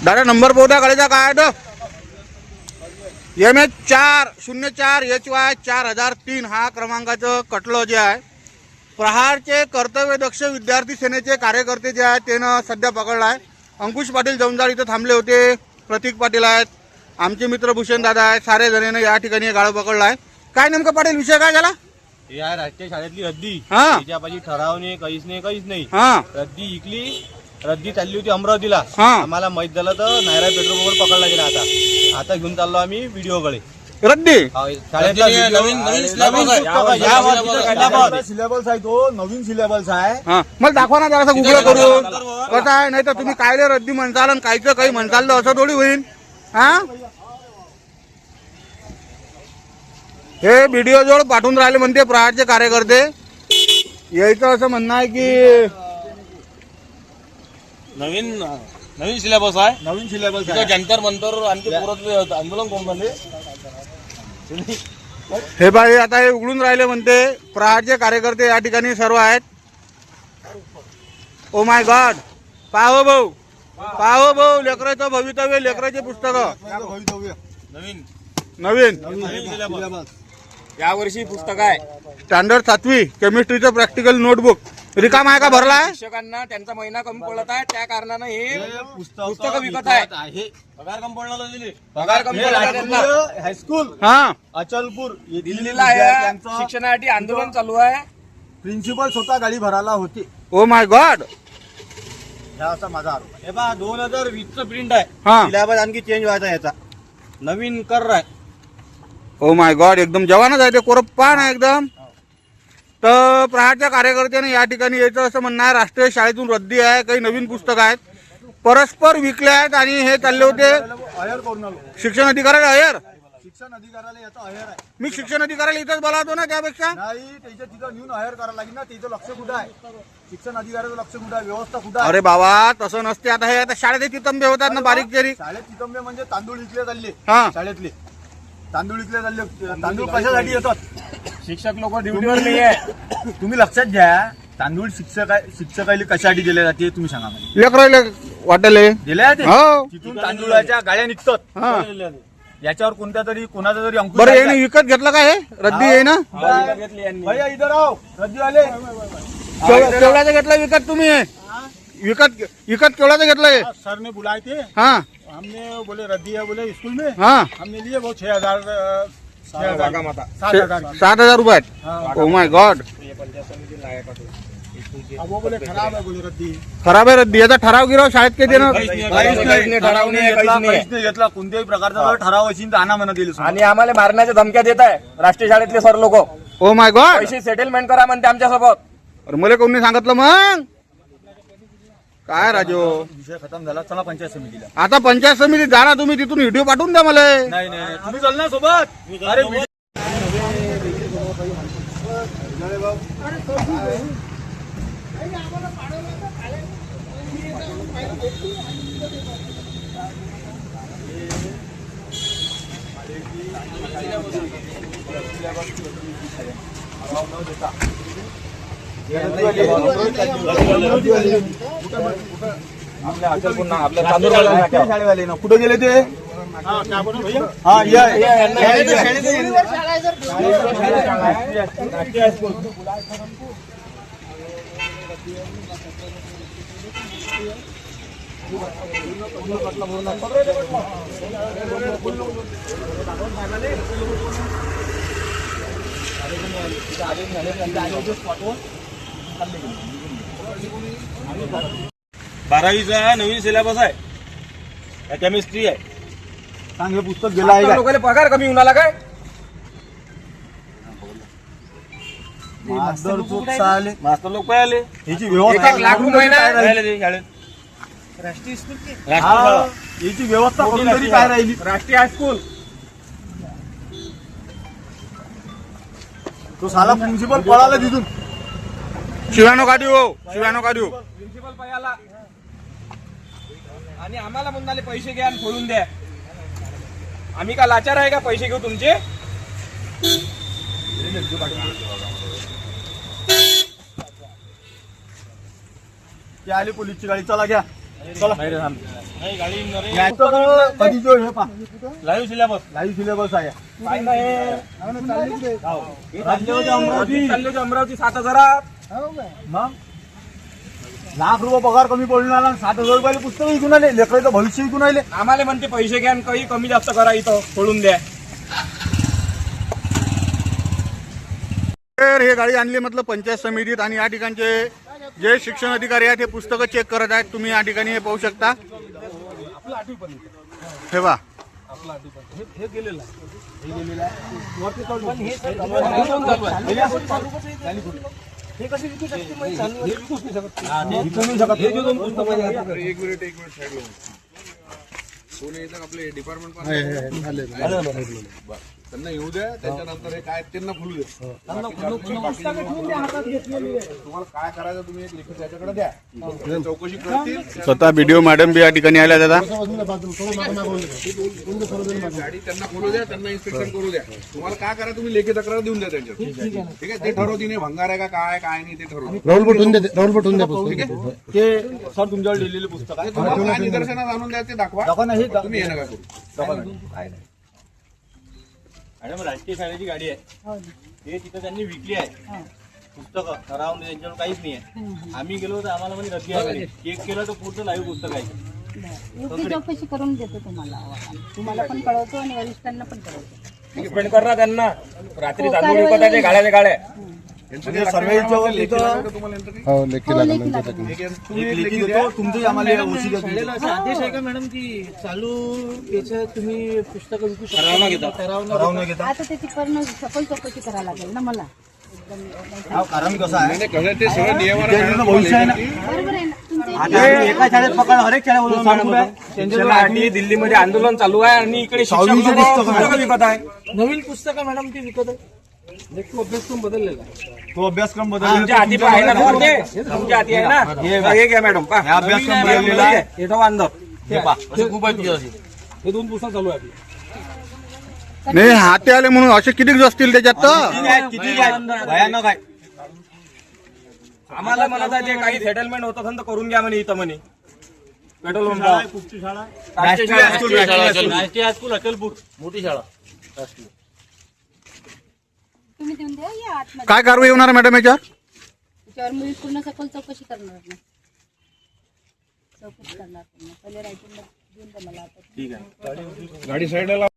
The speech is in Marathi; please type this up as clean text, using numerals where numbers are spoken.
दादा नंबर बोलता गाडीचा काय आहे MH404HY 4003 हा क्रमांकाचं कटलं जे आहे प्रहारचे कर्तव्यदक्ष विद्यार्थी सेनेचे कार्यकर्ते जे आहेत त्यानं सध्या पकडला आहे। अंकुश पाटील जमदार इथं थांबले होते, प्रतीक पाटील आहेत, आमचे मित्र भूषण दादा आहेत, सारे जणांनी या ठिकाणी गाळा पकडला आहे। काय नेमकं पाटील विषय काय झाला? या राष्ट्रीय शाळेतली रद्दी हा त्याच्यापाशी ठराव नाही, काहीच नाही। हा रद्दी इकली, रद्दी चालली होती अमरावतीला। हा आम्हाला माहित झालं तर नायरा पेट्रोल पंपवर पकडला गेला। आता घेऊन चाललो आम्ही व्हिडिओकडे। रद्दी सिलेबस आहे तो, नवीन सिलेबस आहे। हा मला दाखवा ना जरासं गुगल करून कसं आहे, नाही तर तुम्ही कायले रद्दी म्हणताल आणि कायचं काही म्हणताल तर असं थोडी होईल। हा हे व्हिडिओ जोड पाठवून राहिले म्हणते प्रहारचे कार्यकर्ते। यायचं असं म्हणणं आहे की नवीन सिलेबस आहे, नवीन सिलेबस आहे। जंतर मंतर आमचे पुरत आंदोलन कोण म्हणले। हे बाई आता हे उघडून राहिले म्हणते प्रहारचे कार्यकर्ते या ठिकाणी सर्व आहेत। ओ माय गॉड, पाहो भाऊ लेकराचं भवितव्य, लेकराचे पुस्तक नवीन सिलेबस यावर्षी पुस्तक आहे स्टँडर्ड 7वी केमिस्ट्रीचं प्रॅक्टिकल नोटबुक रिकाम आहे का भरला आहे? शिक्षकांना त्यांचा महिना कमी पडत आहे, त्या कारणानं हे पुस्तक विकत आहे। पगार कमी पडला दिले, पगार कमी पडला। हायस्कूल हा अचलपूर दिल्लीला आहे, शिक्षणासाठी आंदोलन चालू आहे। प्रिन्सिपल स्वतः गाडी भरायला होते। ओ माय गॉड, हा असा माझा आरोप आहे। हे पहा 2020 चं प्रिंट आहे, हा सिलेबस आणखी चेंज व्हायचा याचा, नवीन कर आहे। ओ माय गॉड, एकदम जवानच आहे ते, कोरप्पान आहे एकदम। तर प्रहारच्या कार्यकर्त्याने या ठिकाणी यायचं असं म्हणणं आहे राष्ट्रीय शाळेतून रद्दी आहे, काही नवीन पुस्तक आहेत, परस्पर विकले आहेत आणि हे चालले होते अयर करून आलो शिक्षण अधिकाऱ्याला अयर। शिक्षण अधिकाऱ्याला याचा अयर आहे। मी शिक्षण अधिकाऱ्याला इथंच बोलावतो ना, त्यापेक्षा नाही त्याच्या तिथं नेऊन अयर करायला लागेल ना। त्याचं लक्ष कुठं आहे? शिक्षण अधिकाऱ्याचं लक्ष कुठं आहे? व्यवस्था कुठं आहे? अरे बाबा तसं नसते। आता हे आता शाळेत तितंबे होतात ना बारीक जरी। शाळेत तिथंबे म्हणजे तांदूळ इकले चालले, हा शाळेतले तांदूळ इकले चालले। तांदूळ कशासाठी येतात? शिक्षक लोक ड्युटीवर नाही आहे। तुम्ही लक्षात घ्या, तांदूळ शिक्षकाला कशासाठी दिले जाते तुम्ही सांगा मला। लेकरायले वाटले दिले जाते हो। तिथून तांदूळाच्या गाड्या निघतात। हा याच्यावर कोणाचा तरी अंकुश बरं याने विकत घेतलं का हे रद्दी आहे ना? भैया इधर आओ, रद्दी वाले केवढ्याचं घेतलं विकत तुम्ही हे? विकत केवढ्याचं घेतलं हे? सर ने बुलाए थे, हा हमने बोले रद्दी है बोले स्कूल में, हा हमने लिए वो 6,000 7,000 रुपयात। ओ माय गॉड, अब वो बोले खराब है, बोले रद्दी खराब आहे रद्दी। याचा ठराव गिराव शाळेत काही देणं ठराव नाही, काहीच नाही घेतला। कोणत्याही प्रकारचा जर ठराव असेल तर आणा म्हणा दिले। आणि आम्हाला मारण्याच्या धमक्या देत आहे राष्ट्रीय शाळेतले सर लोक। ओ माय गॉड, पैसे सेटलमेंट करा म्हणते आमच्यासोबत। अरे मला कोणी सांगितलं मग? काय राजो, विषय खतम झाला, चला पंचायत समितीला। आता पंचायत समितीत जा ना तुम्ही, तिथून व्हिडिओ पाठवून द्या मला। नाही तुम्ही चल ना सोबत। अरे शाळेवाले ना कुठे गेले ते? हा बारावीचा नवीन सिलेबस आहे, केमिस्ट्री आहे। सांग हे पुस्तक गेलं आहे का? लोकांना पगार कमी होणार काय? मास्तर चोक आले, मास्तर लोक आले, याची 1 व्यवस्था लाख रुपये काय राहिली? राहिले शाळेत। राष्ट्रीय स्कूल, हा, याची व्यवस्था करून तरी काय राहिली? राष्ट्रीय हायस्कूल। तो साला प्रिन्सिपल पळाला तिथून। शिवानो काढू हो, शिवानो काढू। प्रिन्सिपल पायाला आणि आम्हाला म्हणाले पैसे घ्या आणि खोलून द्या। आम्ही का लाचार आहे का पैसे घेऊ तुमचे? ते आली पोलीसची गाडी, चला घ्या चला. गाडी पुस्तकं कधी जो हे पहा, लाईव्ह सिलेबस लाईव्ह सिलेबस आहे. चालले होते अमरावती 7,000. मग लाख रुपये पगार कमी पडून आला, 7,000 रुपयाला पुस्तकं विकून आले, लेकराचं भविष्य विकून आले. आम्हाला म्हणते पैसे घ्या आणि काही कमी जास्त करा, इथं खोलून द्या. तर हे गाडी आणली म्हटलं पंचायत समितीत आणि या ठिकाणचे जे शिक्षण अधिकारी आहेत हे पुस्तकं चेक करत आहेत. तुम्ही या ठिकाणी हे पाहू शकता. हे बा त्यांना येऊ द्या, त्याच्यानंतर हे काय त्यांना खुलू द्या. तुम्हाला काय करायचं तुम्ही एक लिखित त्याच्याकडे द्या, चौकशी करतील. स्वतः बीडीओ मॅडम बी या ठिकाणी आल्या दादा. गाडी त्यांना खोलू द्या, त्यांना इन्स्पेक्शन करू द्या. तुम्हाला काय करा तुम्ही लेखी तक्रार देऊन द्या त्यांच्यावर. ठीक आहे, ते ठरवतील हे भंगार आहे का काय काय नाही ते ठरवू. ठीक आहे, ते सर तुमच्यावर लिहिलेले पुस्तक आहे, तुम्हाला काय निदर्शनात आणून द्या ते दाखवा. तुम्ही हे नका करू. मॅडम राष्ट्रीय शाळेची गाडी आहे, ते तिथं त्यांनी विकली आहे पुस्तकं. ठरावून त्यांच्यावर काहीच नाही आहे. आम्ही गेलो तर आम्हाला म्हणजे रद्दी आहे. चेक केलं तर पुढचं लाईव्ह पुस्तक आहे. योग्य चौकशी करून देतो तुम्हाला पण कळवतो आणि वरिष्ठांना पण कळवतो. सस्पेंड कर ना त्यांना. रात्री तांदूळ विकत आहे ते गाड्या गाड्या. सर्वेच्यावर तिथं तुम्हाला नंतर हो, लेखी लागेल. एक लेखी देतो, तुमची आम्हाला ओशी द्या तुम्ही. असा आदेश आहे का मॅडम की चालू याच्यात तुम्ही पुस्तकं विकू शकता? ठरवून घेता. आता त्याची पूर्ण सखोल चौकशी करायला लागेल ना मला. एकदम कारण कसं आहे, कसं ते सगळं नियमावर विद्यार्थ्यांचं भविष्य आहे ना. बरोबर आहे ना तुमचं. आता एका शाळेत पकड, हरेक शाळेत त्यांच्यासाठी दिल्लीमध्ये आंदोलन चालू आहे आणि इकडे शिक्षक सहावीचे लोकं पुस्तकं पुस्तकं विकत आहे. नवीन पुस्तकं मॅडम ती विकत आहे. अभ्यासक्रम बदललेला आहे. तो अभ्यासक्रम तुमच्या हाती आहे ना नंबर ते? तुमच्या हाती आहे ना? हे घ्या मॅडम पहा. हे अभ्यासक्रम बदललेला आहे. हे तो बांधव. हे पहा. हे 2 पुस्तक चालू आहे आपली. नाही हाते आले म्हणून असे किती असतील त्याच्यात तर. किती भयानक आहे. आम्हाला म्हणत आहे जे काही सेटलमेंट होतं तर करून घ्या म्हणे इथं म्हणे. पेट्रोल पंप राष्ट्रीय हायस्कूल अचलपूर मोठी शाळा. तुम्ही देऊन द्या या आतमध्ये. काय कारवाई होणार मॅडम याच्यावर? त्याच्यावर मी पूर्ण सखोल चौकशी करणार ना. चौकशी करणार पूर्ण. पहिले रायटिंग देऊन द्या मला आता. गाडी साईडला